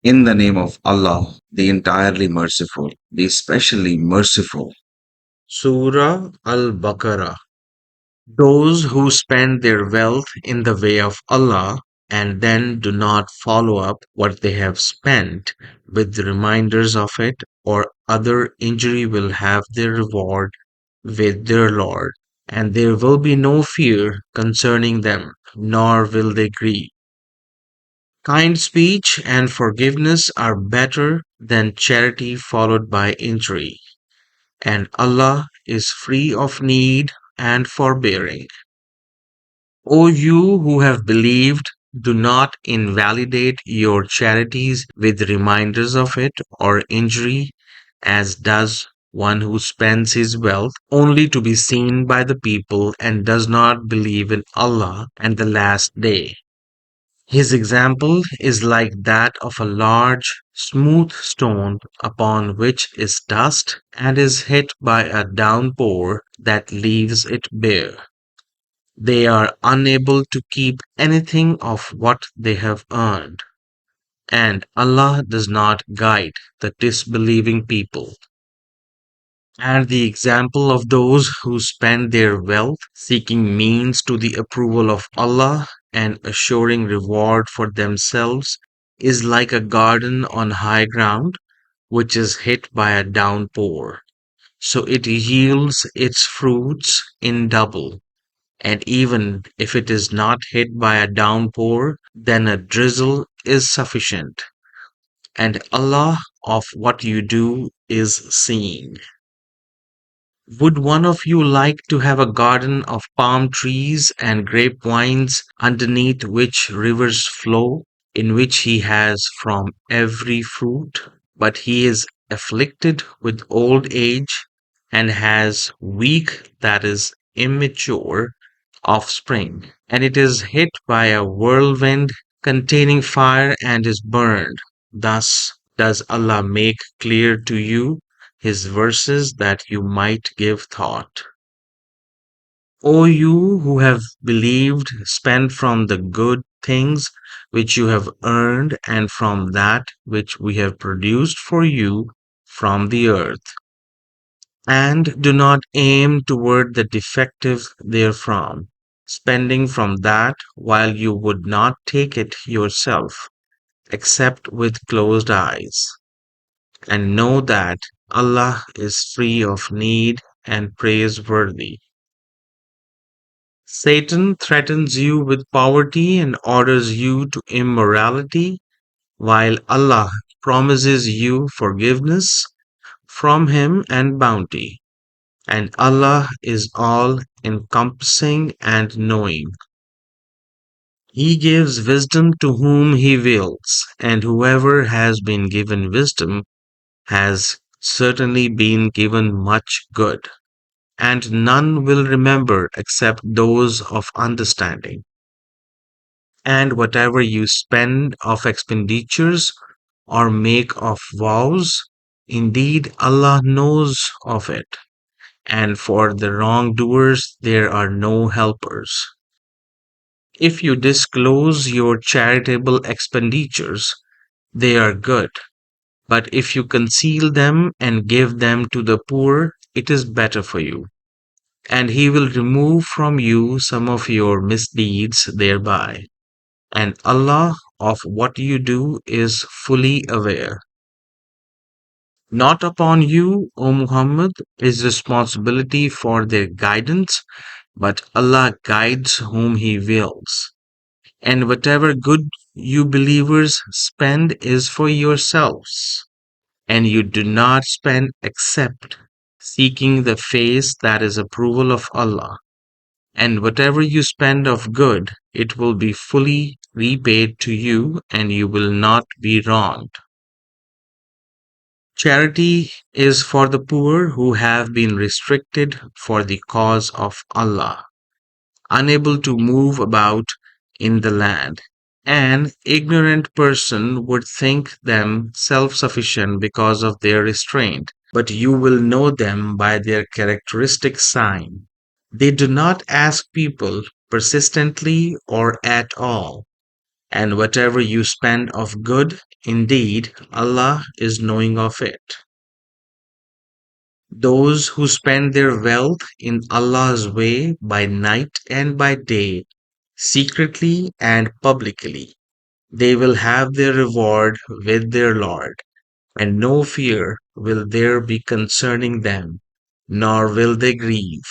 In the name of Allah, the entirely merciful, the especially merciful. Surah Al-Baqarah. Those who spend their wealth in the way of Allah and then do not follow up what they have spent with reminders of it or other injury will have their reward with their Lord, and there will be no fear concerning them, nor will they grieve. Kind speech and forgiveness are better than charity followed by injury, and Allah is free of need and forbearing. O you who have believed, do not invalidate your charities with reminders of it or injury, as does one who spends his wealth only to be seen by the people and does not believe in Allah and the last day. His example is like that of a large, smooth stone upon which is dust and is hit by a downpour that leaves it bare. They are unable to keep anything of what they have earned, and Allah does not guide the disbelieving people. And the example of those who spend their wealth seeking means to the approval of Allah and assuring reward for themselves is like a garden on high ground which is hit by a downpour. So it yields its fruits in double. And even if it is not hit by a downpour, then a drizzle is sufficient. And Allah of what you do is seeing. Would one of you like to have a garden of palm trees and grapevines underneath which rivers flow, in which he has from every fruit? But he is afflicted with old age and has weak, that is, immature, offspring, and it is hit by a whirlwind containing fire and is burned. Thus does Allah make clear to you his verses that you might give thought. O you who have believed, spend from the good things which you have earned and from that which we have produced for you from the earth, and do not aim toward the defective therefrom, spending from that while you would not take it yourself, except with closed eyes. And know that Allah is free of need and praiseworthy. Satan threatens you with poverty and orders you to immorality, while Allah promises you forgiveness from Him and bounty. And Allah is all encompassing and knowing. He gives wisdom to whom He wills, and whoever has been given wisdom has certainly been given much good, and none will remember except those of understanding. And whatever you spend of expenditures or make of vows, indeed Allah knows of it, and for the wrongdoers there are no helpers. If you disclose your charitable expenditures, they are good, but if you conceal them and give them to the poor, it is better for you, and He will remove from you some of your misdeeds thereby. And Allah of what you do is fully aware. Not upon you, O Muhammad, is responsibility for their guidance, but Allah guides whom He wills. And whatever good you believers spend is for yourselves, and you do not spend except seeking the face that is approval of Allah. And whatever you spend of good, it will be fully repaid to you, and you will not be wronged. Charity is for the poor who have been restricted for the cause of Allah, unable to move about in the land. An ignorant person would think them self sufficient because of their restraint, but you will know them by their characteristic sign. They do not ask people persistently or at all, And whatever you spend of good, indeed, Allah is knowing of it. Those who spend their wealth in Allah's way by night and by day, secretly and publicly, they will have their reward with their Lord, and no fear will there be concerning them, nor will they grieve.